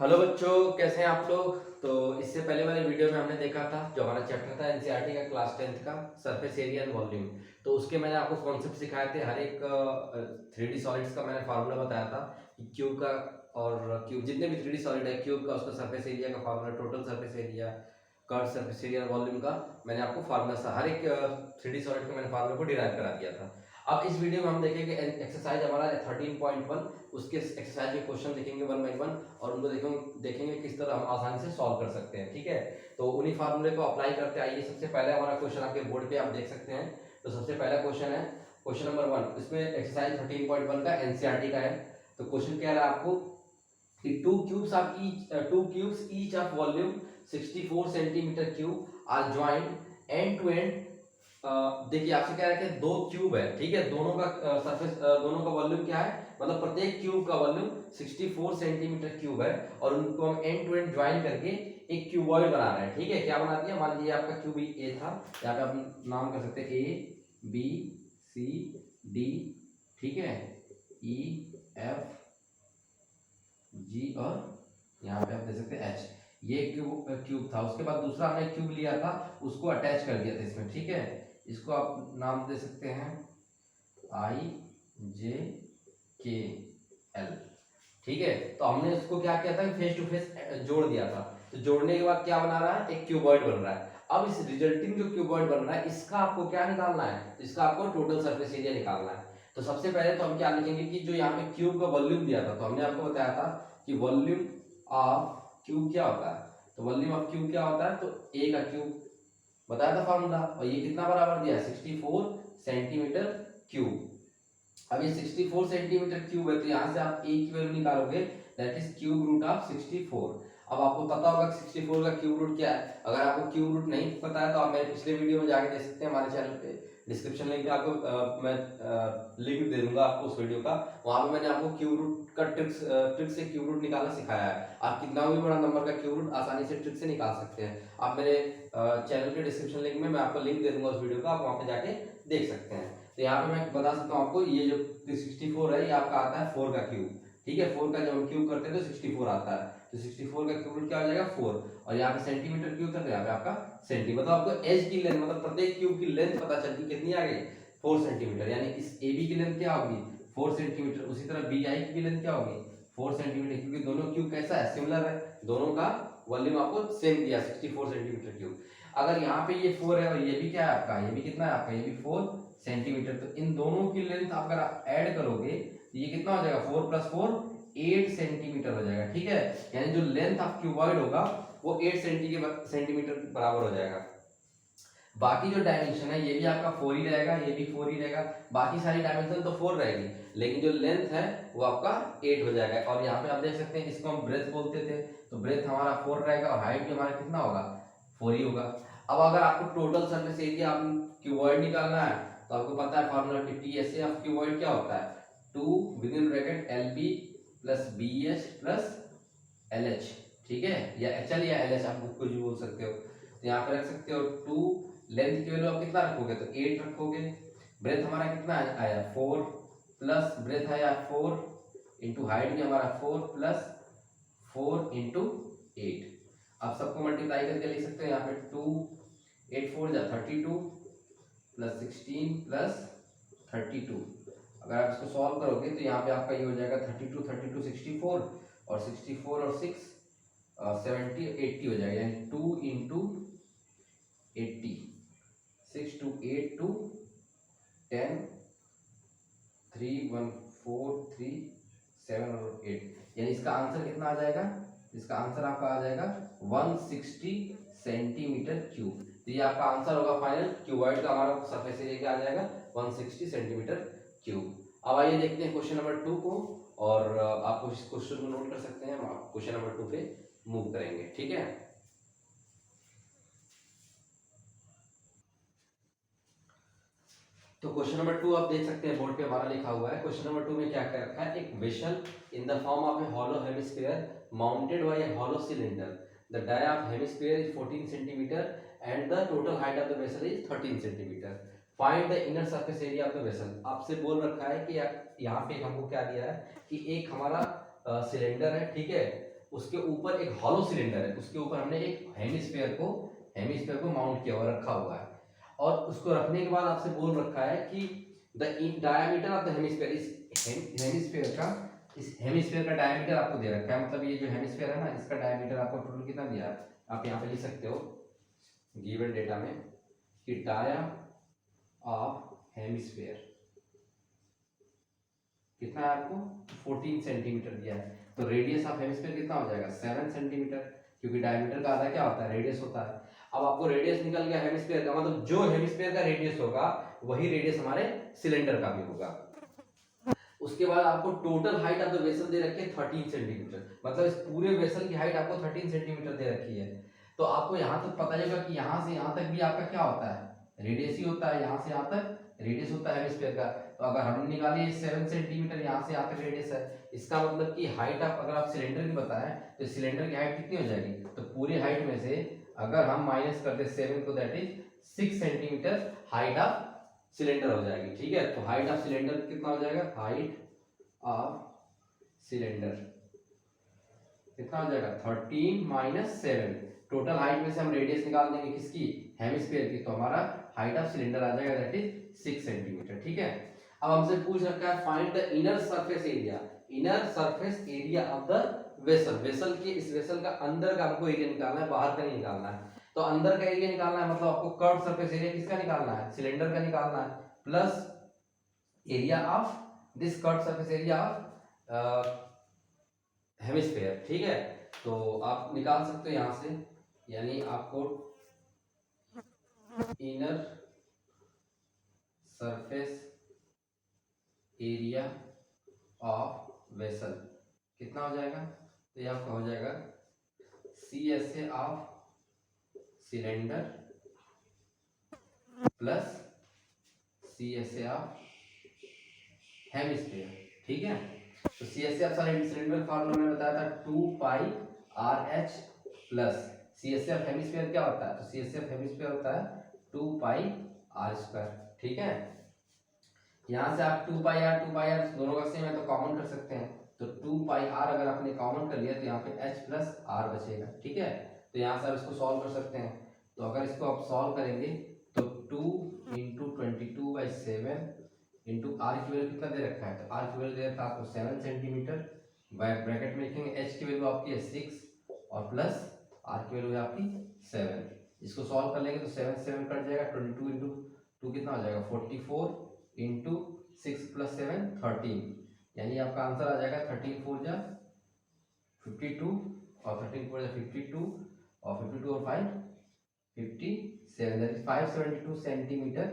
Hello बच्चों, कैसे हैं आप लोग। तो इससे पहले वाले वीडियो में हमने देखा था जो हमारा चैप्टर था एनसीईआरटी का क्लास 10th का सरफेस एरिया एंड वॉल्यूम। तो उसके मैंने आपको कॉन्सेप्ट सिखाए थे। हर एक 3D सॉलिड्स का मैंने फार्मूला बताया था कि क्यूब का और क्यूब जितने भी 3D सॉलिड है क्यूब का उसका सरफेस एरिया का formula, total surface area, curve surface area और वॉल्यूम का मैंने आपको फार्मूला था। हर एक 3D सॉलिड का मैंने फार्मूला को डिराइव करा दिया था। अब इस वीडियो में हम देखेंगे एक्सरसाइज हमारा 13.1, उसके एक्सरसाइज के क्वेश्चन देखेंगे 1 बाय 1 और उनको देखेंगे किस तरह हम आसानी से सॉल्व कर सकते हैं। ठीक है, तो उन्हीं फार्मूले को अप्लाई करते आइए। सबसे पहले हमारा क्वेश्चन आपके बोर्ड पे आप देख सकते हैं। तो सबसे पहला क्वेश्चन है क्वेश्चन नंबर 1। इसमें एक्सरसाइज 13.1 का एनसीईआरटी का है। तो क्वेश्चन क्या है आपको कि two cubes each of volume 64 centimetre cube are joint end to end. देखिए आपसे कह रहा है कि दो क्यूब है, ठीक है, दोनों का सरफेस दोनों का वॉल्यूम क्या है, मतलब प्रत्येक क्यूब का वॉल्यूम 64 सेंटीमीटर क्यूब है और उनको हम एंड टू एंड ज्वाइन करके एक क्यूबॉइड बना रहे हैं। ठीक है, क्या बना दिया, मान लीजिए आपका क्यूब ए था, यहाँ पे आप नाम कर सकते हैं ए बी सी डी, ठीक है, ई एफ जी और यहाँ पे आप दे सकते हैं एच। ये क्यूब था। उसके बाद दूसरा हमने क्यूब लिया था, उसको अटैच कर दिया था इसमें। ठीक है, इसको आप नाम दे सकते हैं आई जे के एल। ठीक है, तो हमने इसको क्या किया था, फेस टू फेस जोड़ दिया था। तो जोड़ने के बाद क्या बना रहा है, एक क्यूबॉइड बन रहा है। अब इस रिजल्टिंग जो क्यूबॉइड बन रहा है इसका आपको क्या निकालना है, इसका आपको टोटल सरफेस एरिया निकालना है। तो सबसे पहले तो हम क्या लिखेंगे कि जो यहाँ पे क्यूब का वॉल्यूम दिया था, तो हमने आपको बताया था कि वॉल्यूम ऑफ क्यूब क्या होता है। तो वॉल्यूम ऑफ क्यूब क्या होता है, तो ए का क्यूब बताया था फार्मूला, और ये कितना बराबर दिया है 64 सेंटीमीटर क्यूब। अब ये 64 सेंटीमीटर क्यूब है, तो यहाँ से आप ए की वैल्यू निकालोगे, that is cube root of 64। अब आपको पता होगा कि 64 का क्यूब रूट क्या है। अगर आपको क्यूब रूट नहीं पता है तो आप मेरे पिछले वीडियो में जाके देख सकते हैं, हमारे चैनल पे डिस्क्रिप्शन लिंक पे आपको मैं लिंक दे दूंगा आपको उस वीडियो का। वहां पे मैंने आपको क्यूब रूट का ट्रिक से क्यूब रूट निकालना सिखाया है। आप कितना भी बड़ा नंबर का क्यूब रूट आसानी से ट्रिक से निकाल सकते हैं। आप मेरे चैनल के डिस्क्रिप्शन लिंक में मैं आपको लिंक दे दूंगा उस वीडियो का, आप वहां पे जाके देख सकते हैं। तो यहाँ पे मैं बता सकता हूँ आपको, ये जो 64 है ये आपका आता है 4 का क्यूब। ठीक है, 4 का जब हम क्यूब करते हैं तो 64 आता है। तो 64 का क्यूब रूट क्या हो जाएगा 4, और यहाँ पे सेंटीमीटर क्यूब था तो यहाँ पे आपका सेंटी, मतलब आपको एज की लेंथ, मतलब प्रत्येक क्यूब की लेंथ पता चल गई कितनी आ गई 4 सेंटीमीटर। यानी इस ए बी की लेंथ क्या होगी 4 सेंटीमीटर। उसी तरह बी आई की लेंथ क्या होगी 4 सेंटीमीटर, क्योंकि दोनों क्यूब कैसा है, सिमिलर है, दोनों का वॉल्यूम आपको सेम दिया 64 सेंटीमीटर क्यूब। अगर यहाँ पे ये 4 है और ये भी क्या है आपका, ये भी कितना है आपका, ये भी 4 सेंटीमीटर, तो इन दोनों की लेंथ अगर आप ऐड करोगे तो ये कितना हो जाएगा 4 + 4 8 सेंटीमीटर हो जाएगा। ठीक है, यानी जो लेंथ ऑफ क्यूबॉइड होगा वो 8 सेंटीमीटर के बराबर हो जाएगा। बाकी जो डायमेंशन है ये भी आपका 4 ही रहेगा, ये भी 4 ही रहेगा, बाकी सारी डायमेंशन तो 4 रहेगी, लेकिन जो लेंथ है वो आपका 8 हो जाएगा। और यहाँ पे आप देख सकते हैं इसको हम ब्रेथ बोलते थे, तो ब्रेथ हमारा 4 रहेगा और हाइट भी हमारा कितना होगा 4 ही होगा। अब अगर आपको टोटल सरफेस एरिया आप क्यूबॉइड निकालना है तो आपको पता है फार्मूला कि टीएसए ऑफ क्यूबॉइड क्या होता है, 2 within bracket LB plus BH plus LH. ठीक है, या एचएल या एलएच आप कुछ भी बोल सकते हो। तो यहाँ पे रख सकते हो 2, लेंथ की वैल्यू आप कितना रखोगे तो 8 रखोगे। ब्रेथ हमारा कितना आया 4 प्लस ब्रेथ आया 4 इंटू हाइट भी हमारा 4 प्लस 4 इंटू 8। आप सबको मल्टीप्लाई करके लिख सकते हो, यहाँ पे 2 8 4 जा 32 प्लस 16 प्लस 32। अगर आप इसको सॉल्व करोगे तो यहाँ पे आपका ये हो जाएगा 32 32 64 और 64 और 6 70 80 हो जाएगा, यानी 2 इंटू 80, 6 2 8 2 10 3 1 4 3 7 और 8, यानी इसका आंसर कितना आ जाएगा, इसका आंसर आपका आ जाएगा 160 सेंटीमीटर क्यूब। तो ये आपका आंसर होगा फाइनल, क्यूबॉइड का हमारा सरफेस एरिया क्या आ जाएगा 160 सेंटीमीटर क्यूब। अब आइए देखते हैं क्वेश्चन नंबर 2 को, और आप इस क्वेश्चन को नोट कर सकते हैं। हम क्वेश्चन नंबर 2 पे मूव करेंगे। ठीक है, तो क्वेश्चन नंबर 2 आप देख सकते हैं बोर्ड पे हमारा लिखा हुआ है। क्वेश्चन नंबर 2 में क्या कर रखा है, एक vessel in the form of a hollow hemisphere mounted by a hollow cylinder, the dia of hemisphere is 14 centimetre and the total height of the vessel is 13 centimetre. Find the inner surface area of the vessel. आपसे बोल रखा है कि यहाँ पे हमको क्या दिया है कि एक हमारा सिलेंडर है, ठीक है, उसके ऊपर एक हॉलो सिलेंडर है, उसके ऊपर हमने एक हेमिस्फीयर को माउंट किया हुआ रखा हुआ है। और उसको रखने के बाद आपसे बोल रखा है कि the diameter of the hemisphere, इस हेमिस्फीयर का डायमीटर आपको दे रखा है, मतलब ये जो हेमिस्फीयर है ना, इसका डायमीटर आपको टोटल कितना दिया है, आप यहाँ पे लिख सकते हो गिवन डेटा में कि डाया ऑफ हेमिस्फीयर कितना है आपको 14 सेंटीमीटर दिया है। तो रेडियस ऑफ हेमिस्फीयर कितना हो जाएगा 7 सेंटीमीटर, क्योंकि डायमीटर का आधा क्या होता है, रेडियस होता है। अब आपको रेडियस निकल गया हेमिस्फीयर का, मतलब जो हेमिस्फीयर का रेडियस होगा वही रेडियस हमारे सिलेंडर का भी होगा। उसके बाद आपको total height of the vessel दे रखी है 13 सेंटीमीटर, मतलब इस पूरे वेसल की हाइट आपको 13 सेंटीमीटर दे रखी है। तो आपको यहाँ तक पता चलेगा कि यहाँ से यहाँ तक भी आपका क्या होता है, रेडियस ही होता है, यहाँ से यहाँ तक रेडियस होता है हेमिस्फीयर का। तो अगर हमने निकाली 7 सेंटीमीटर, यहाँ से यहाँ तक रेडियस है, इसका मतलब कि हाइट ऑफ, अगर आप सिलेंडर की बताएं तो सिलेंडर की हाइट कितनी हो जाएगी, तो पूरी हाइट में से अगर हम माइनस कर दे 7 को, that is 6 centimetre height of cylinder हो जाएगी। ठीक है, तो हाइट ऑफ सिलेंडर कितना हो जाएगा, हाइट ऑफ सिलेंडर कितना हो जाएगा 13 माइनस 7, टोटल हाइट में से हम रेडियस निकाल देंगे किसकी, हेमिस्फीयर की, तो हमारा हाइट ऑफ सिलेंडर आ जाएगा दैट इज 6 सेंटीमीटर। ठीक है, अब हमसे पूछ रखा है find the inner surface area of the vessel, vessel के, इस वेसल का अंदर का हमको एरिया निकालना है, बाहर का नहीं निकालना है। तो अंदर का एरिया निकालना है, मतलब आपको कर्व सरफेस एरिया किसका निकालना है, सिलेंडर का निकालना है, plus area of this curve surface area of hemisphere. ठीक है, तो आप निकाल सकते हो यहां से, यानी आपको inner surface area of vessel कितना हो जाएगा, तो ये आपका हो जाएगा CSA of cylinder plus CSA of hemisphere. ठीक है, तो CSA ऑफ सिलेंडर फार्मूला मैंने बताया था 2 पाई RH plus CSA of hemisphere क्या होता है, तो CSA ऑफ हेमिस्फीयर होता है 2 पाई R स्क्वायर। ठीक है, यहाँ से आप 2 पाई r दोनों का सेम है तो कॉमन कर सकते हैं, तो 2 पाई r अगर आपने कॉमन कर लिया तो यहाँ पे h प्लस r बचेगा। ठीक है, तो यहाँ से आप इसको सॉल्व कर सकते हैं, तो अगर इसको आप सॉल्व करेंगे तो 2 इंटू 22/7 इंटू r की वैल्यू कितना दे रखा है, तो r की वैल्यू दे रखा है आपको 7 सेंटीमीटर, ब्रैकेट में लिखेंगे h की वैल्यू आपकी है 6 और प्लस r की वैल्यू है आपकी 7, इसको सॉल्व कर लेंगे तो 7 7 कट जाएगा, 22 इंटू 2 कितना हो जाएगा 44 इंटू 6 प्लस 7 13, यानी आपका आंसर आ जाएगा 13 4 जा 52 और 13 4 जा 52 और 52 और 5 57, दैट इज 572 सेंटीमीटर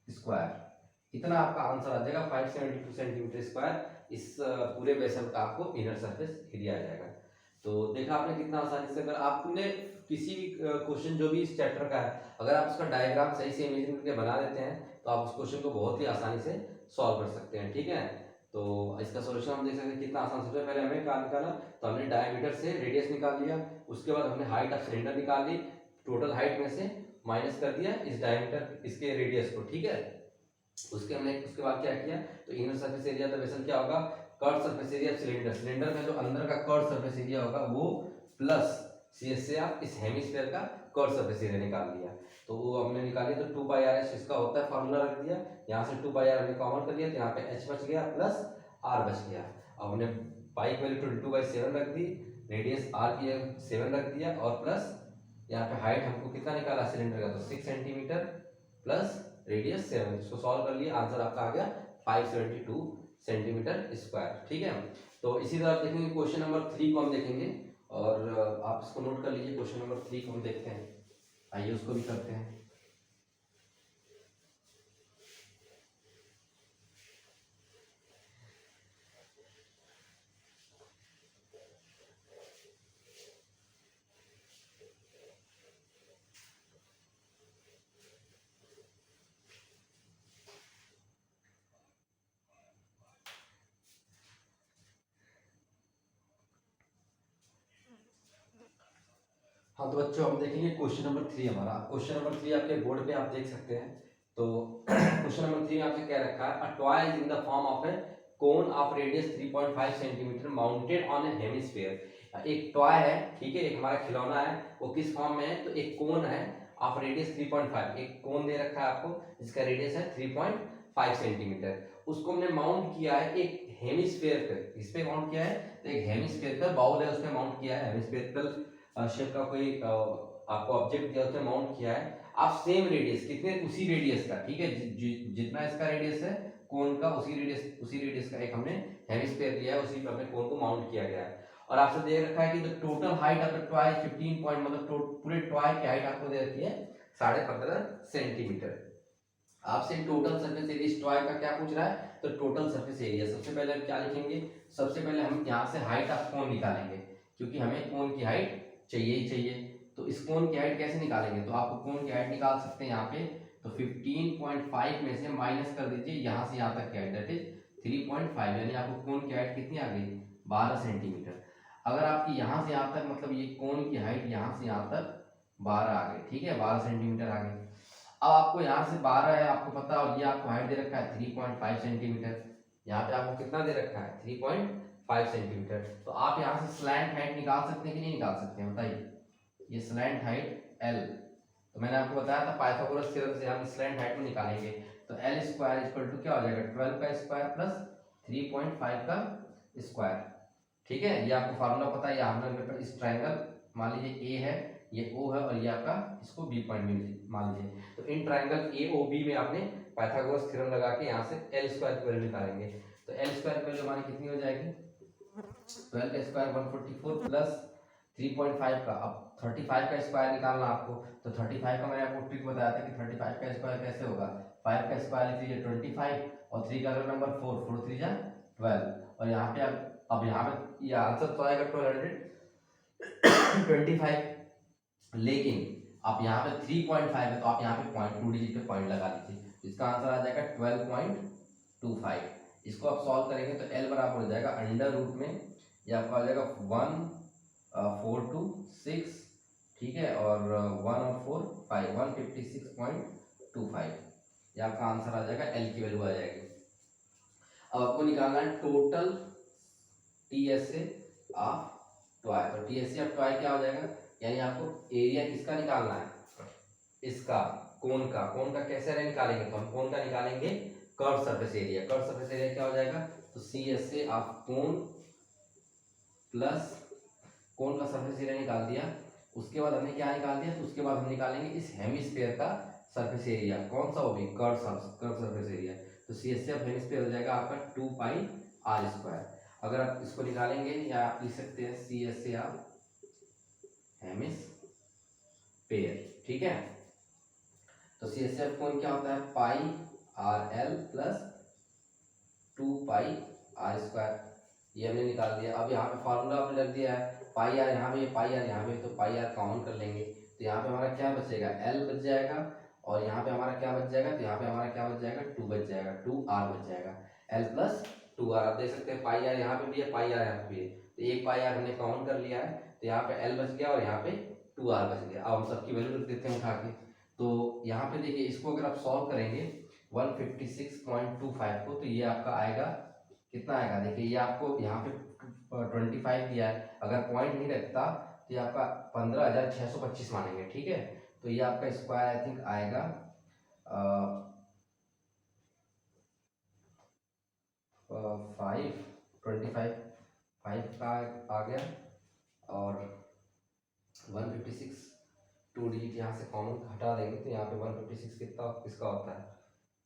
स्क्वायर। इतना आपका आंसर आ जाएगा 572 सेंटीमीटर स्क्वायर। इस पूरे वेसल का आपको इनर सरफेस एरिया आ जाएगा। तो देखा आपने कितना आसानी से, अगर आपने किसी भी क्वेश्चन जो भी इस चैप्टर का है, अगर आप उसका डायग्राम सही से इमेजिन करके बना लेते हैं तो आप उस क्वेश्चन को बहुत ही आसानी से सॉल्व कर सकते हैं। ठीक है, तो इसका सोल्यूशन हम देख सकते हैं कितना आसान। सबसे पहले हमें क्या निकाला, तो हमने डायमीटर से रेडियस निकाल लिया, उसके बाद हमने हाइट ऑफ सिलेंडर निकाल ली, टोटल हाइट में से माइनस कर दिया इस डायमीटर इसके रेडियस को। ठीक है, उसके बाद क्या किया, तो inner surface area of the vessel क्या होगा, curve surface area of cylinder, cylinder का जो अंदर का कर्व सरफेस एरिया होगा वो प्लस CSA ऑफ इस हेमिस्फीयर का कर्व सरफेस एरिया निकाल लिया। तो वो हमने निकाली, तो 2 पाई RH इसका होता है, फार्मूला रख दिया, यहाँ से 2 पाई r हमने कॉमन कर लिया तो यहाँ पे h बच गया प्लस r बच गया। अब हमने पाई की वैल्यू 22/7 रख दी, रेडियस r की 7 रख दिया और प्लस यहाँ पे हाइट हमको कितना निकाला सिलेंडर का, तो 6 सेंटीमीटर प्लस रेडियस 7, इसको सॉल्व कर लिए, आंसर आपका आ गया 572 सेंटीमीटर स्क्वायर। ठीक है, तो इसी तरह आप देखेंगे क्वेश्चन नंबर 3 को हम देखेंगे, और आप इसको नोट कर लीजिए, क्वेश्चन नंबर 3 को हम देखते हैं, आइए उसको भी करते हैं। हाँ तो बच्चों हम देखेंगे क्वेश्चन नंबर 3 हमारा। क्वेश्चन नंबर 3 आपके बोर्ड पे आप देख सकते हैं। तो क्वेश्चन नंबर 3 आपसे क्या रखा है, a toy is in the form of A cone of radius 3.5 centimetre mounted on A hemisphere. एक टॉय है, ठीक है, एक हमारा खिलौना है, वो किस फॉर्म में है, तो एक कोन है ऑफ रेडियस 3.5, एक कोन दे रखा है आपको जिसका रेडियस है 3.5 सेंटीमीटर, उसको हमने माउंट किया है एक हेमिस्फीयर पे। इस पे माउंट किया है, तो एक हेमिस्फीयरिकल बाउल है उसमें माउंट किया है, हेमिस्फीयरिकल शेप का कोई आपको ऑब्जेक्ट दिया उसमें माउंट किया है। आप सेम रेडियस, कितने, उसी रेडियस का, ठीक है, जितना इसका रेडियस है कोन का, उसी रेडियस का एक हमने हेमिस्फीयर लिया है, उसी पे अपने कोन को माउंट किया गया है। और आपसे दे रखा है कि the total height of the toy 15 point, मतलब पूरे टॉय की हाइट आपको दे रखी है 15.5 सेंटीमीटर। आपसे टोटल सरफेस एरिया इस टॉय का क्या पूछ रहा है, तो टोटल सरफेस एरिया। सबसे पहले हम क्या लिखेंगे, सबसे पहले हम यहाँ से हाइट ऑफ कोन निकालेंगे, क्योंकि हमें कोन की हाइट चाहिए ही चाहिए। तो इस कोन की हाइट कैसे निकालेंगे, तो आपको कोन की हाइट निकाल सकते हैं यहाँ पे, तो 15.5 में से माइनस कर दीजिए यहाँ से यहाँ तक की हाइट, दैट इज 3.5, यानी आपको कोन की हाइट कितनी आ गई, 12 सेंटीमीटर। अगर आपकी यहाँ से यहाँ तक, मतलब ये कोन की हाइट यहाँ से यहाँ तक 12 आ गई, ठीक है, 12 सेंटीमीटर आ गई। अब आपको यहाँ से 12 है आपको पता, और ये आपको हाइट दे रखा है 3.5 सेंटीमीटर, यहाँ पे आपको कितना दे रखा है 3.5 सेंटीमीटर। तो आप यहाँ से स्लैंट हाइट निकाल सकते हैं कि नहीं निकाल सकते हैं, बताइए। ये स्लैंट हाइट L, तो मैंने आपको बताया था पाइथागोरस थ्योरम से हम स्लैंट हाइट को निकालेंगे, तो L स्क्वायर इक्वल टू क्या हो जाएगा, 12 का स्क्वायर प्लस 3.5 का स्क्वायर, ठीक है। ये आपको फार्मूला पता है, हमने इस ट्रायंगल, मान लीजिए A है, ये O है, और ये आपका इसको B पॉइंट मान लीजिए, तो इन ट्रायंगल AOB में आपने पाइथागोरस थ्योरम लगा के यहाँ से L स्क्वायर की वैल्यू निकालेंगे, तो L स्क्वायर की वैल्यू हमारी कितनी हो जाएगी, 12 का स्क्वायर 144 प्लस 3.5 का, अब 35 का स्क्वायर निकालना आपको, तो 35 का मैंने आपको ट्रिक बताया था कि 35 का स्क्वायर कैसे होगा, 5 का स्क्वायर लिख लीजिए 25, और 3 का अगर नंबर 4, 4 3 जा 12, और यहाँ पे अब यहाँ पे ये आंसर तो आएगा 1225, लेकिन आप यहाँ पे 3.5 है, तो आप यहाँ पे पॉइंट 2 डिजिट पे पॉइंट लगा लीजिए, इसका आंसर आ जाएगा 12.25। इसको आप सॉल्व करेंगे तो L बराबर हो जाएगा अंडर रूट में, ये आपका आ जाएगा 1.426, ठीक है, और 1 और 4 5, 156.25, ये आपका आंसर आ जाएगा, L की वैल्यू आ जाएगी। अब आपको निकालना है टोटल TSA ऑफ टॉय, तो TSA ऑफ टॉय क्या हो जाएगा, यानी आपको एरिया किसका निकालना है, इसका कोन का। कोन का कैसे निकालेंगे, तो हम कोन का निकालेंगे curve surface area. Curve surface area क्या हो जाएगा, तो CSA ऑफ कोन प्लस कोन का सरफेस एरिया निकाल दिया, उसके बाद हमने क्या निकाल दिया, तो उसके बाद हम निकालेंगे इस हेमिस्फीयर का सरफेस एरिया, कौन सा, वो भी कर्व सरफेस एरिया, तो CSA ऑफ हेमिस्फीयर हो जाएगा आपका 2 पाई आर स्क्वायर। अगर आप इसको निकालेंगे, या आप लिख सकते हैं CSA ऑफ हेमिस्फीयर, ठीक है। तो CSA ऑफ कोन क्या होता है, pi r l plus 2 pi r square, ये हमने निकाल दिया। अब यहाँ पे फार्मूला आपने रख दिया है, पाई आर यहाँ पे, पाई आर यहाँ पे, तो पाई आर कॉमन कर लेंगे, तो यहाँ पे हमारा क्या बचेगा, L बच जाएगा, और यहाँ पे हमारा क्या बच जाएगा, तो यहाँ पे हमारा क्या बच जाएगा, 2 बच जाएगा, 2r बच जाएगा, L प्लस 2r। आप देख सकते हैं पाई आर यहाँ पे भी है, पाई आर यहाँ पे भी है, तो एक पाई आर हमने कॉमन कर लिया है, तो यहाँ पे L बच गया और यहाँ पे 2r बच गया। अब हम सबकी वैल्यू रख देते हैं उठा के, तो यहाँ पे देखिए, इसको अगर आप सॉल्व करेंगे 156.25 को, तो ये आपका आएगा कितना आएगा, देखिए ये आपको यहाँ पे 25 दिया है, अगर पॉइंट नहीं रखता तो ये आपका 15,625 मानेंगे, ठीक है। तो ये आपका स्क्वायर आई थिंक आएगा 5 का आ गया, और 156 2 डिजिट यहाँ से कॉमन हटा देंगे, तो यहाँ पे 156 कितना किसका होता है,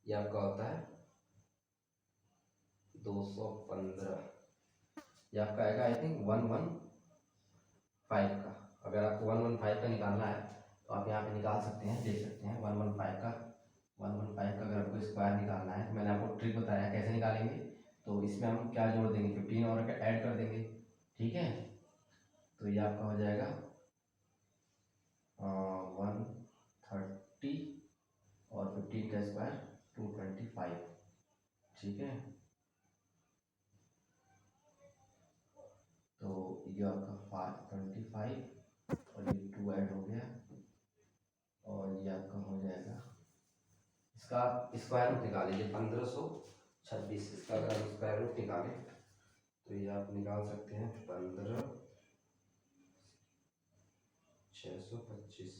ये आपका होता है 215, ये आपका आएगा आई थिंक 115 का। अगर आपको 115 का निकालना है तो आप यहाँ पे निकाल सकते हैं, देख सकते हैं 115 का, 115 का अगर आपको स्क्वायर निकालना है, मैंने आपको ट्रिक बताया कैसे निकालेंगे, तो इसमें हम क्या जोड़ देंगे, 15 और ऐड कर देंगे, ठीक है। तो ये आपका हो जाएगा 130 और 15 का स्क्वायर 225, ठीक है। तो ये आपका 525 और ये 2 ऐड हो गया, और ये आपका हो जाएगा, इसका स्क्वायर रूट निकाल लीजिए 1500 26। इसका अगर हम स्क्वायर रूट निकालें तो ये आप निकाल सकते हैं 15,625।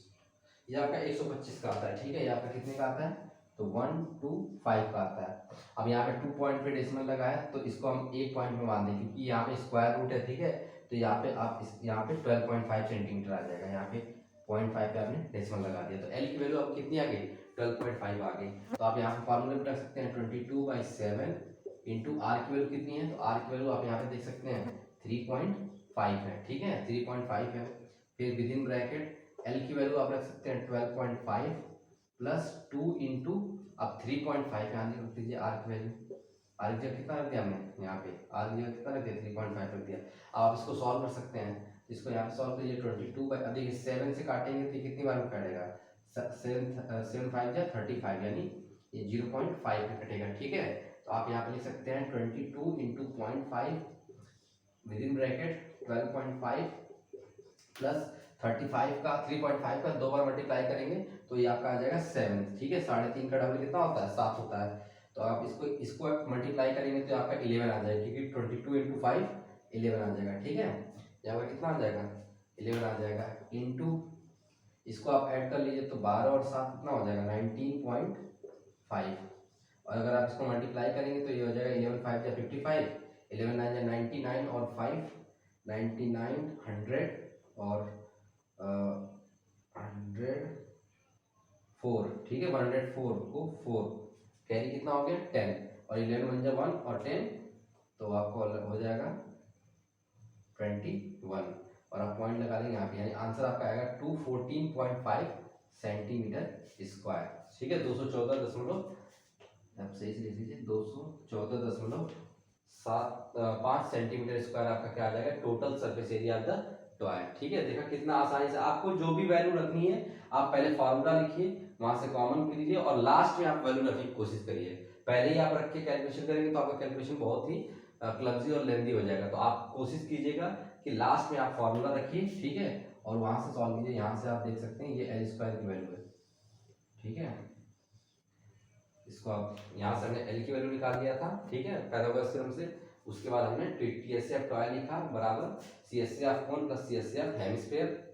ये आपका 125 का आता है, ठीक है। ये आपका कितने का आता है, तो 125 का आता है। अब यहाँ पे 2 पॉइंट पे डेसिमल लगा है तो इसको हम 1 पॉइंट में मान दें, क्योंकि यहाँ पे स्क्वायर रूट है, ठीक है। तो यहाँ पे आप यहाँ पे 12.5 सेंटीमीटर आ जाएगा। यहाँ पे 0.5 पे आपने डेसिमल लगा दिया तो एल की वैल्यू अब कितनी आ गई, 12.5 आ गई। तो आप यहाँ पे फॉर्मूले में रख सकते हैं 22/7 इंटू आर की वैल्यू कितनी है, तो आर की वैल्यू आप यहाँ पे देख सकते हैं 3.5 है, ठीक है, 3.5 है। फिर विद इन ब्रैकेट एल की वैल्यू आप रख सकते हैं 12.5 प्लस 2 इंटू, अब 3.5 यहाँ रख दीजिए आर की वैल्यू। आर की जगह कितना रख दिया हमने, यहाँ पे आर की जगह कितना रख दिया, 3.5 रख दिया। अब आप इसको सॉल्व कर सकते हैं, इसको यहाँ पे सॉल्व कीजिए 22 बाई, अब देखिए 7 से काटेंगे तो कितनी बार में कटेगा, 7 5 या 35, यानी ये 0.5 में कटेगा, ठीक है। तो आप यहाँ पे लिख सकते हैं 22 into 0.5 with in bracket 12.5 plus 35 का 3.5 का 2 बार मल्टीप्लाई करेंगे तो ये आपका आ जाएगा 7, ठीक है। 3.5 का डबल कितना होता है, 7 होता है। तो आप इसको मल्टीप्लाई करेंगे तो आपका 11 आ जाएगा, क्योंकि 22 इंटू 5 11 आ जाएगा, ठीक है। यहाँ पर कितना आ जाएगा, 11 आ जाएगा इंटू, इसको आप ऐड कर लीजिए तो 12 और 7 कितना हो जाएगा 19.5। और अगर आप इसको मल्टीप्लाई करेंगे तो ये हो जाएगा 11 5 या 55, 11 9 या 99 और 5 99 100 और 104, ठीक है। 104 को 4 कैरी कितना हो गया 10 और 11 1 1 और 10 तो आपको हो जाएगा 21 और आप पॉइंट लगा देंगे यहाँ पे, यानी आंसर आपका आएगा 214.5 सेंटीमीटर स्क्वायर, ठीक है। 214 आप सही से लिख लीजिए 214.5 सेंटीमीटर स्क्वायर आपका क्या आ जाएगा, total surface area of the toy, ठीक है। देखा कितना आसानी से, आपको जो भी वैल्यू रखनी है आप पहले फार्मूला लिखिए, वहां से कॉमन कीजिए और लास्ट में आप वैल्यू रखने की कोशिश करिए। पहले ही आप रख के कैलकुलेशन करेंगे तो आपका कैलकुलेशन बहुत ही क्लमजी और लेंदी हो जाएगा। तो आप कोशिश कीजिएगा कि लास्ट में आप फार्मूला रखिए, ठीक है, और वहां से सॉल्व कीजिए। यहाँ से आप देख सकते हैं ये एल स्क्वायर की वैल्यू है, ठीक है। इसको आप यहाँ से हमने एल की वैल्यू निकाल दिया था, ठीक है, पाइथागोरस थ्योरम से। उसके बाद हमने टीएससी ऑफ टॉय लिखा बराबर CSC of cone plus CSC of hemisphere.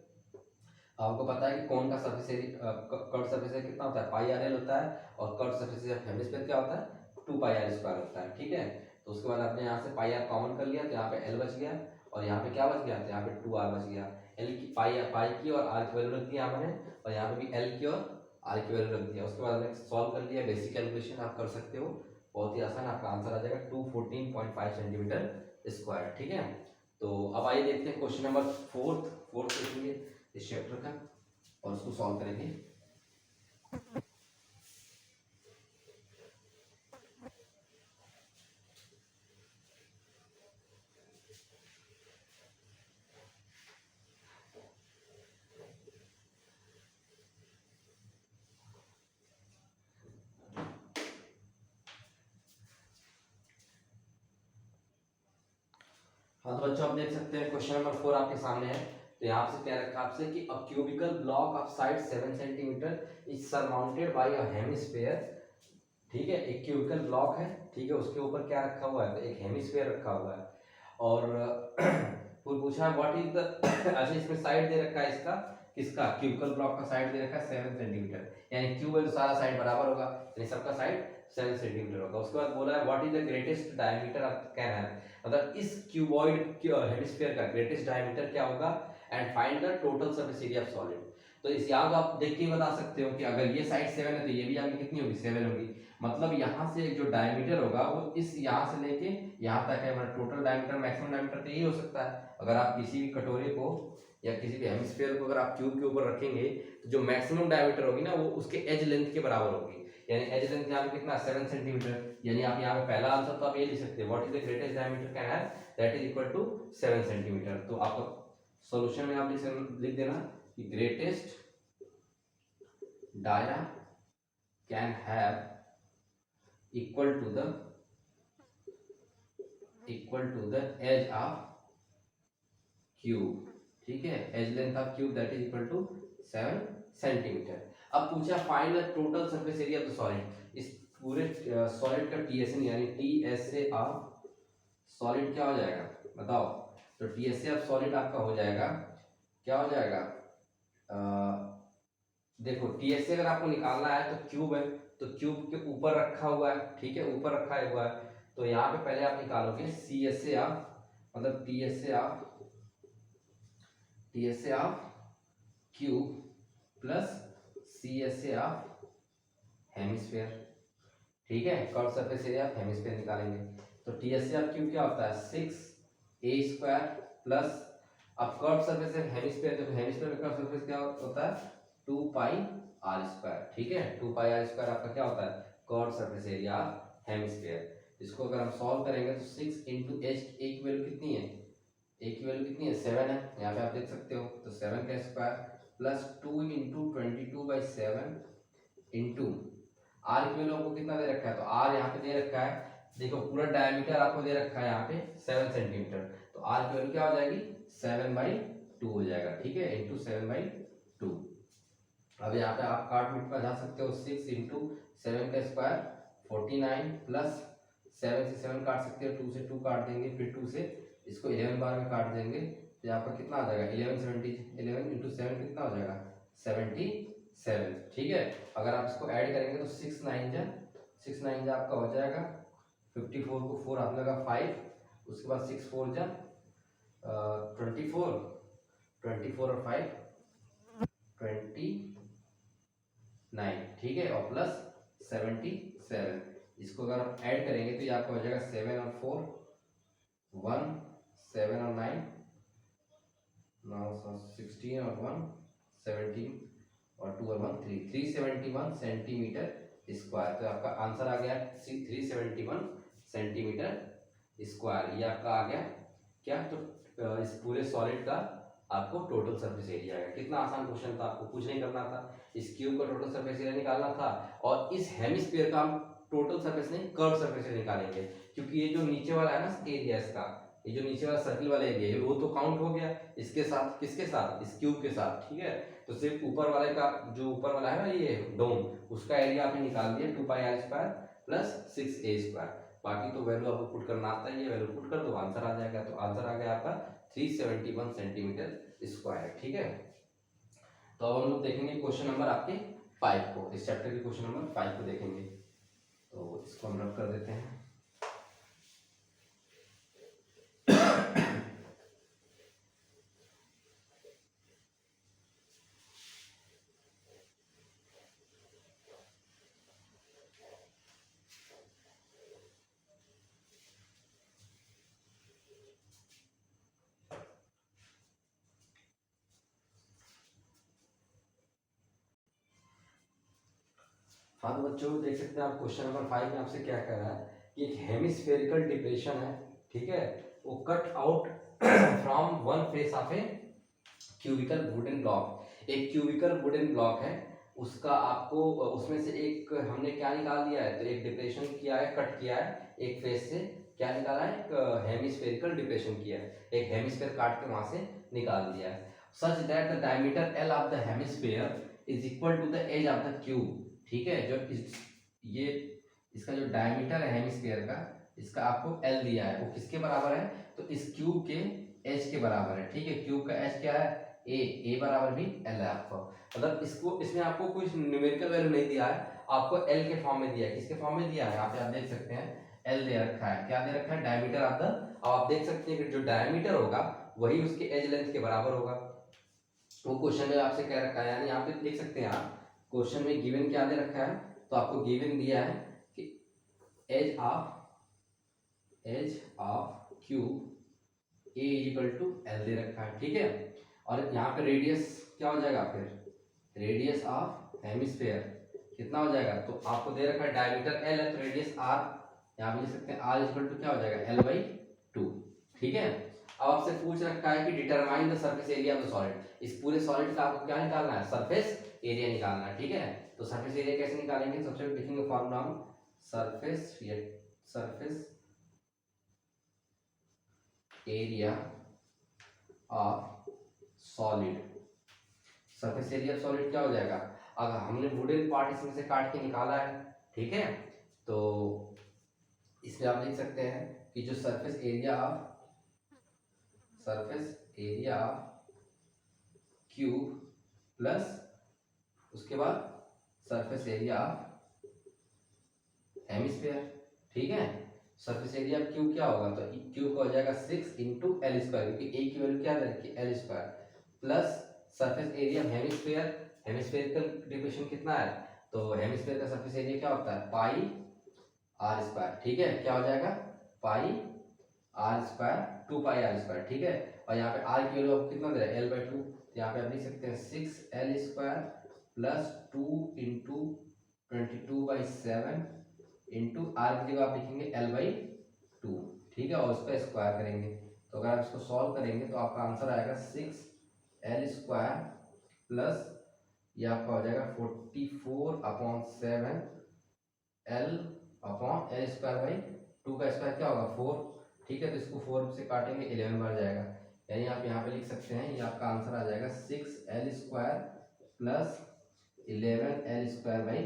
आपको पता है कि कोन का surface area curve surface area कितना होता है, पाई आर एल होता है, और कर्व सरफेस एरिया हेमिस्फीयर क्या होता है, 2 पाई आर स्क्वायर होता है, ठीक है। तो उसके बाद आपने यहाँ से पाई आर कॉमन कर लिया तो यहाँ पे एल बच गया और यहाँ पे क्या बच गया, तो यहाँ पे 2 आर बच गया। एल की पाई की और आर की वैल्यू रख दी हमने, और यहाँ पे भी एल की और आर की वैल्यू रख दिया। उसके बाद हमने सॉल्व कर लिया, बेसिक कैलकुलेशन आप कर सकते हो, बहुत ही आसान, आपका आंसर आ जाएगा 214.5 सेंटीमीटर स्क्वायर, ठीक है। तो अब आइए देखते हैं क्वेश्चन नंबर फोर्थ क्वेश्चन इस चैप्टर का और उसको सॉल्व करेंगे। हाँ तो बच्चों आप देख सकते हैं क्वेश्चन नंबर 4 आपके सामने है। तो यहाँ से क्या रखा आपसे कि a cubical block of side 7 centimetre is surmounted by a hemisphere, ठीक है। एक क्यूबिकल ब्लॉक है, ठीक है, उसके ऊपर क्या रखा हुआ है, तो एक हेमिस्फीयर रखा हुआ है। और फिर पूछा है व्हाट इज द अच्छा इसमें साइड दे रखा है इसका, किसका, क्यूबिकल ब्लॉक का साइड दे रखा है 7 सेंटीमीटर, यानी क्यूब है तो सारा साइड बराबर होगा, यानी सबका साइड 7 सेंटीमीटर होगा। उसके बाद बोला है what is the greatest diameter of can है, मतलब इस क्यूबॉइड हेमिस्फीयर का ग्रेटेस्ट डायमीटर क्या होगा, and find the total surface area of solid. तो इस यहाँ तो आप देख के ही बता सकते हो कि अगर ये साइड 7 है तो ये भी आपकी कितनी होगी, 7 होगी। मतलब यहाँ से जो डायमीटर होगा वो इस यहाँ से लेके यहाँ तक है, मतलब टोटल डायमीटर मैक्सिमम डायमीटर तो यही हो सकता है। अगर आप किसी भी कटोरे को या किसी भी हेमिस्फीयर को अगर आप क्यूब के ऊपर रखेंगे तो जो मैक्सिमम डायमीटर होगी ना वो उसके एज लेंथ के बराबर होगी, यानी एज लेंथ यहाँ पे कितना 7 सेंटीमीटर, यानी आप यहाँ पे पहला आंसर तो आप ये लिख सकते हैं what is the greatest diameter can have, that is equal to 7 centimetre. तो आपका सॉल्यूशन में आप लिख देना कि greatest dia can have equal to the edge of cube, ठीक है, edge length of cube that is equal to 7 centimetre. अब पूछा find the total surface area of the solid, इस पूरे सॉलिड का TSN यानी TSA ऑफ सॉलिड क्या हो जाएगा बताओ। तो TSA ऑफ सॉलिड आपका हो जाएगा, क्या हो जाएगा, देखो TSA अगर आपको निकालना है तो क्यूब है, तो क्यूब के ऊपर रखा हुआ है, ठीक है, ऊपर रखा हुआ है। तो यहाँ पे पहले आप निकालोगे CSA ऑफ मतलब TSA of cube plus CSA of hemisphere, ठीक है, curve surface area of hemisphere निकालेंगे। तो TSA ऑफ क्यूब क्या होता है 6a² प्लस, अब कर्व सरफेस है हेमिस्फीयर, तो हेमिस्फीयर में कर्व सरफेस क्या होता है 2πr², ठीक है, 2πr² आपका क्या होता है curve surface area of hemisphere. इसको अगर हम सॉल्व करेंगे तो 6 इंटू एच, ए की वैल्यू कितनी है, ए की वैल्यू कितनी है 7 है, यहाँ पे आप देख सकते हो, तो 7 का square plus 2 into 22/7 into r की वैल्यू आपको कितना दे रखा है, तो आर यहाँ पे दे रखा है, देखो पूरा डायमीटर आपको दे रखा है यहाँ पे 7 सेंटीमीटर, तो आर की वैल्यू क्या हो जाएगी 7/2 हो जाएगा, ठीक है, इंटू 7/2। अब यहाँ पे आप काट मिट पर जा सकते हो, 6 इंटू 7 का स्क्वायर 49 प्लस 7 से 7 काट सकते हो, 2 से 2 काट देंगे, फिर 2 से इसको 11 बार में काट देंगे, तो यहाँ पर कितना आ जाएगा 11 इंटू 7 कितना हो जाएगा 77, ठीक है। अगर आप इसको ऐड करेंगे तो 6 9 आपका हो जाएगा 54 को 4 हाथ लगा 5, उसके बाद 6 4 जा 24, 24 और 5 29, ठीक है, और प्लस 77, इसको अगर आप ऐड करेंगे तो ये आपका हो जाएगा 7 और 4 1, 7 और 9 16 और 1 17 और 2 और 1 3, 371 सेंटीमीटर स्क्वायर। तो आपका आंसर आ गया 371 सेंटीमीटर स्क्वायर, ये आपका आ गया क्या, तो इस पूरे सॉलिड का आपको टोटल सरफेस एरिया है। कितना आसान क्वेश्चन था, आपको कुछ नहीं करना था, इस क्यूब का टोटल सरफेस एरिया निकालना था, और इस हेमिस्फीयर का हम टोटल सरफेस नहीं कर्व सरफेस एरिया निकालेंगे, क्योंकि ये जो नीचे वाला है ना एरिया इसका, ये जो नीचे वाला सर्किल वाला एरिया है वो तो काउंट हो गया इसके साथ, किसके साथ, इस क्यूब के साथ, ठीक है। तो सिर्फ ऊपर वाले का, जो ऊपर वाला है ना ये डोम, उसका एरिया आपने निकाल दिया 2πr² प्लस 6a², बाकी तो वैल्यू आपको पुट करना आता है, ये वैल्यू पुट कर दो आंसर आ जाएगा। तो आंसर आ गया आपका 371 सेंटीमीटर स्क्वायर, ठीक है। तो अब हम लोग देखेंगे क्वेश्चन नंबर आपके 5 को, इस चैप्टर के क्वेश्चन नंबर 5 को देखेंगे। तो इसको हम रब कर देते हैं। हाँ तो बच्चों देख सकते हैं आप क्वेश्चन नंबर 5 में आपसे क्या कह रहा है कि एक हेमिस्फेरिकल डिप्रेशन है, ठीक है, वो cut out from one face of a cubical wooden block, एक क्यूबिकल वुडन ब्लॉक है, उसका आपको उसमें से एक हमने क्या निकाल दिया है, तो एक डिप्रेशन किया है, कट किया है एक फेस से, क्या निकाला है, एक हेमिस्फेरिकल डिप्रेशन किया है, एक हेमिस्फेयर काट के वहां से निकाल दिया है, such that the diameter l of the hemisphere is equal to the edge of the cube, ठीक है, जो ये इसका जो डायमीटर है हेमिस्फीयर का, इसका आपको एल दिया है, वो किसके बराबर है, तो इस क्यूब के एच के बराबर है, ठीक है, क्यूब का एच क्या है ए बराबर भी एल है आपको, मतलब इसको इसमें आपको कोई न्यूमेरिकल वैल्यू नहीं दिया है, आपको एल के फॉर्म में दिया है, किसके फॉर्म में दिया है, यहाँ पे आप देख सकते हैं एल दे रखा है, क्या दे रखा है डायमीटर ऑफ द, आप देख सकते हैं कि जो डायमीटर होगा वही उसके एज लेंथ के बराबर होगा, वो क्वेश्चन में आपसे कह रखा है, यानी यहाँ पे देख सकते हैं आप क्वेश्चन में गिवन क्या दे रखा है, तो आपको गिवन दिया है कि edge of cube a equal to l दे रखा है, ठीक है, और यहाँ पे रेडियस क्या हो जाएगा, फिर रेडियस ऑफ हेमिस्फीयर कितना हो जाएगा, तो आपको दे रखा है डायमीटर एल है, तो रेडियस आर यहाँ पे लिख सकते हैं आर इक्वल टू क्या हो जाएगा L/2, ठीक है। अब आपसे पूछ रखा है कि determine the surface area of the solid, इस पूरे सॉलिड का आपको क्या निकालना है, सरफेस एरिया निकालना है, ठीक है। तो सरफेस एरिया कैसे निकालेंगे, सबसे पहले लिखेंगे फॉर्मूला हम surface area of solid, surface area of solid क्या हो जाएगा, अगर हमने वुडन पार्ट इसमें से काट के निकाला है, ठीक है, तो इसमें आप लिख सकते हैं कि जो surface area of cube plus उसके बाद सरफेस एरिया ऑफ हेमिस्फीयर, ठीक है। सरफेस एरिया ऑफ क्यूब क्या होगा, तो क्यूब का हो जाएगा 6 इंटू एल स्क्वायर, क्योंकि ए की वैल्यू क्या रखी L square, plus surface area of hemisphere, hemispherical distribution कितना है, तो हेमिस्फीयर का सरफेस एरिया क्या होता है पाई आर स्क्वायर, ठीक है। क्या हो जाएगा pi r square, 2 pi r square, ठीक है। और यहाँ पे आर की वैल्यू कितना दे रहा है L/2, तो यहाँ पे आप लिख सकते हैं 6L square plus 2 into 22/7 into r की जगह आप लिखेंगे L/2, ठीक है, और उसका स्क्वायर करेंगे। तो अगर आप इसको सॉल्व करेंगे तो आपका आंसर आएगा 6L स्क्वायर प्लस ये आपका हो जाएगा 44/7 L स्क्वायर बाई 2 का स्क्वायर क्या होगा 4, ठीक है। तो इसको 4 से काटेंगे 11 बार जाएगा, यानी आप यहाँ पे लिख सकते हैं ये आपका आंसर आ जाएगा 6L square plus 11L square by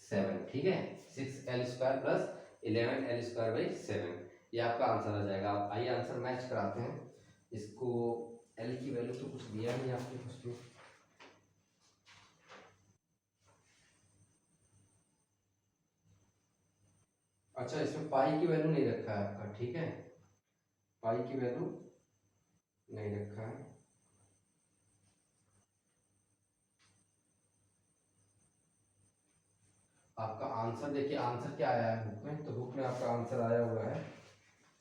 7, ठीक है। 6L square plus 11L square by 7, ये आपका आंसर आ जाएगा। आप आइए आंसर मैच कराते हैं इसको। L की वैल्यू तो कुछ दिया नहीं आपने कुछ भी, अच्छा इसमें पाई की वैल्यू नहीं रखा है आपका, ठीक है, पाई की वैल्यू नहीं रखा है। आपका आंसर देखिए, आंसर क्या आया है बुक में, तो बुक में आपका आंसर आया हुआ है,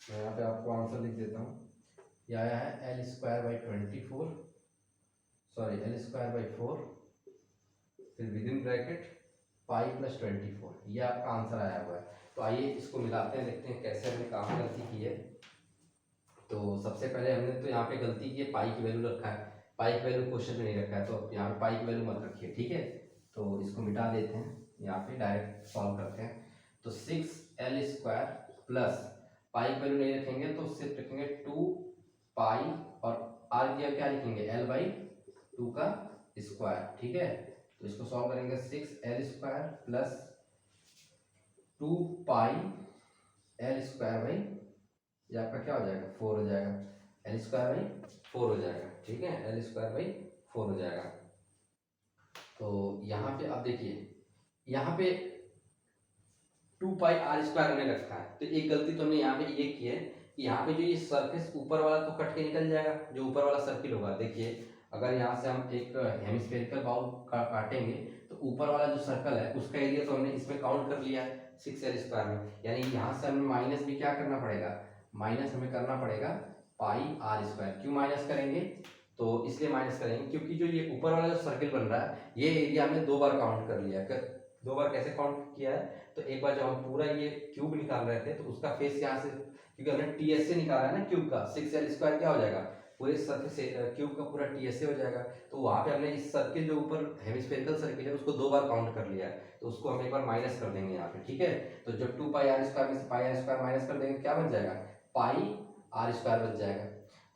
मैं यहाँ पे आपको आंसर लिख देता हूँ। ये आया है L square by 24, sorry L square by 4, फिर with in bracket pi plus 24, ये आपका आंसर आया हुआ है। तो आइए इसको मिलाते हैं, देखते हैं कैसे हमने काम गलती की है। तो सबसे पहले हमने तो यहाँ पे गलती की है, पाई की वैल्यू रखा है, पाई की वैल्यू क्वेश्चन में नहीं रखा है, तो यहाँ पे पाई की वैल्यू मत रखिए, ठीक है। तो इसको मिटा देते हैं, यहाँ पे डायरेक्ट सॉल्व करते हैं। तो 6L स्क्वायर प्लस पाई की वैल्यू नहीं रखेंगे तो सिर्फ रखेंगे 2 पाई और आर की क्या लिखेंगे L/2 का स्क्वायर, ठीक है। तो इसको सॉल्व करेंगे 6L square plus 2 pi L square by, ये आपका क्या हो जाएगा 4 हो जाएगा, L स्क्वायर बाई 4 हो जाएगा, ठीक है, L स्क्वायर बाई 4 हो जाएगा। तो यहाँ पे अब देखिए, यहाँ पे 2 पाई आर स्क्वायर हमने रखा है, तो एक गलती तो हमने यहाँ पे ये की है कि यहाँ पे जो ये सरफेस ऊपर वाला तो कट के निकल जाएगा, जो ऊपर वाला सर्किल होगा, देखिए अगर यहाँ से हम एक हेमिस्फेरिकल बाउल काटेंगे तो ऊपर वाला जो सर्कल है उसका एरिया तो हमने इसमें काउंट कर लिया है 6L स्क्वायर में, यानी यहाँ से हमें माइनस भी क्या करना पड़ेगा, माइनस हमें करना पड़ेगा पाई आर स्क्वायर। क्यों माइनस करेंगे, तो इसलिए माइनस करेंगे क्योंकि जो ये ऊपर वाला जो सर्किल बन रहा है ये एरिया हमने 2 बार काउंट कर लिया है। 2 बार कैसे काउंट किया है, तो एक बार जब हम पूरा ये क्यूब निकाल रहे थे तो उसका फेस यहाँ से, क्योंकि हमने टीएस से निकाला है ना क्यूब का, 6L स्क्वायर क्या हो जाएगा पूरे सरफेस क्यूब का पूरा टीएस से हो जाएगा। तो वहाँ पे हमने इस सर्किल जो ऊपर हेमिस्फेरिकल सर्किल है उसको 2 बार काउंट कर लिया है, तो उसको हम एक बार माइनस कर देंगे यहाँ पे, ठीक है। तो जब 2 पाई आर स्क्वायर में से पाई आर स्क्वायर माइनस कर देंगे क्या बच जाएगा, पाई आर स्क्वायर बच जाएगा।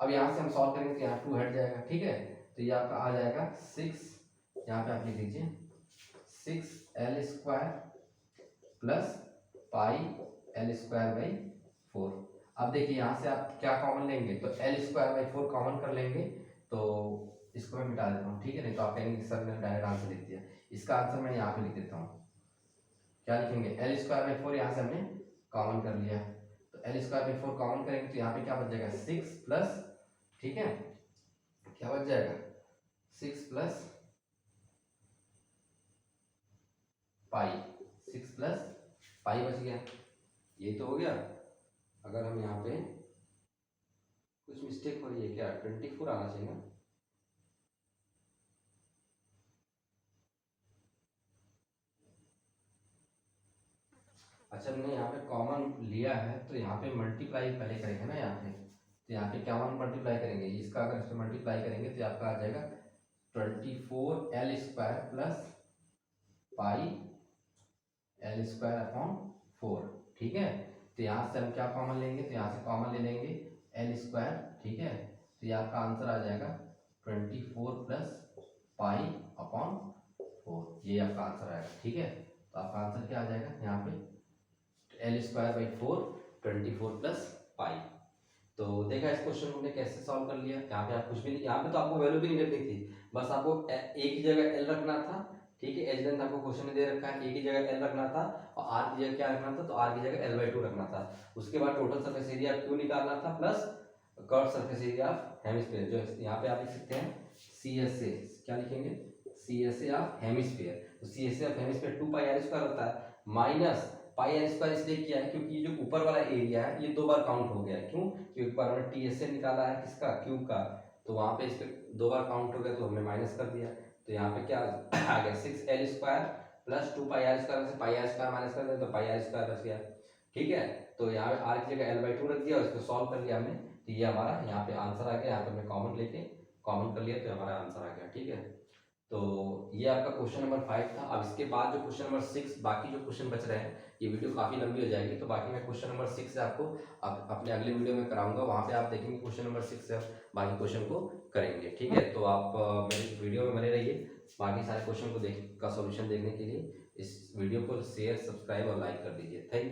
अब यहाँ से हम सॉल्व करेंगे तो यहाँ 2 हट जाएगा, ठीक है। तो ये आपका आ जाएगा 6, यहाँ पे आप लिख लीजिए 6L square plus pi L square by 4। अब देखिए यहाँ से आप क्या कॉमन लेंगे, तो L स्क्वायर बाई 4 कॉमन कर लेंगे, तो इसको मैं मिटा देता हूँ, ठीक है। नहीं तो आप कहेंगे कि सर मैंने डायरेक्ट आंसर लिख दिया, इसका आंसर मैं यहाँ पे लिख देता हूँ, क्या लिखेंगे L स्क्वायर बाई 4, यहाँ से हमने कॉमन कर लिया, तो L स्क्वायर बाई 4 कॉमन करेंगे तो यहाँ पे क्या बच जाएगा 6 प्लस, ठीक है, क्या बच जाएगा 6 प्लस पाई, 6 प्लस पाई बच गया, ये तो हो गया। अगर हम यहाँ पे कुछ मिस्टेक हो रही है क्या, 24 आना चाहिए ना, अच्छा हमने यहाँ पे कॉमन लिया है तो यहाँ पे मल्टीप्लाई पहले करेंगे ना, यहाँ पे तो यहाँ पे क्या मल्टीप्लाई करेंगे, इसका अगर इसमें मल्टीप्लाई करेंगे तो आपका आ जाएगा 24L square plus pi L square upon 4, ठीक है। तो यहाँ से हम क्या कॉमन लेंगे, तो यहाँ से कॉमन ले लेंगे L स्क्वायर, ठीक है। तो ये आपका आंसर आ जाएगा 24 प्लस पाई अपॉन 4, ये आपका आंसर आएगा, ठीक है। तो आपका आंसर क्या आ जाएगा यहाँ पे L square by 4 24 plus pi. तो देखा इस क्वेश्चन को हमने कैसे सॉल्व कर लिया। यहाँ पे आप कुछ भी नहीं, यहाँ पे तो आपको वैल्यू भी नहीं रखनी थी, बस आपको एक ही जगह एल रखना था। ठीक है, एज लेंथ आपको क्वेश्चन में दे रखा है, एक ही जगह एल रखना था और आर की जगह क्या रखना था, तो आर की जगह L/2 रखना था। उसके बाद टोटल सरफेस एरिया क्यू निकालना था plus curve surface area of hemisphere, जो यहाँ पे आप लिख सकते हैं CSA, क्या लिखेंगे CSA ऑफ हेमिस्फीयर। तो CSA ऑफ हेमिस्फीयर 2πr² होता है, माइनस πr² इसलिए किया है क्योंकि ये जो ऊपर वाला एरिया है ये 2 बार काउंट हो गया है। क्यों? क्योंकि एक बार हमने TSA निकाला है किसका, क्यू का, तो वहां पे इसके 2 बार काउंट हो गया तो हमने माइनस कर दिया। तो यहाँ पे क्या आ गया 6L² प्लस 2πr² से πr² माइनस कर दिया तो πr² बच गया। ठीक है, तो यहाँ पे r की जगह L/2 रख दिया और इसको सॉल्व कर लिया हमने, तो ये हमारा यहाँ पे आंसर आ गया। यहाँ पे हमने कॉमन लेके कॉमन कर लिया तो हमारा आंसर आ गया। ठीक है, तो ये आपका क्वेश्चन नंबर 5 था। अब इसके बाद जो क्वेश्चन नंबर 6, बाकी जो क्वेश्चन बच रहे हैं, ये वीडियो काफ़ी लंबी हो जाएगी, तो बाकी मैं क्वेश्चन नंबर 6 से आपको अपने अगले वीडियो में कराऊंगा। वहाँ पे आप देखेंगे क्वेश्चन नंबर 6 से बाकी क्वेश्चन को करेंगे। ठीक है, तो आप मेरे वीडियो में बने रहिए, बाकी सारे क्वेश्चन को का सॉल्यूशन देखने के लिए इस वीडियो को शेयर, सब्सक्राइब और लाइक कर दीजिए। Thank you.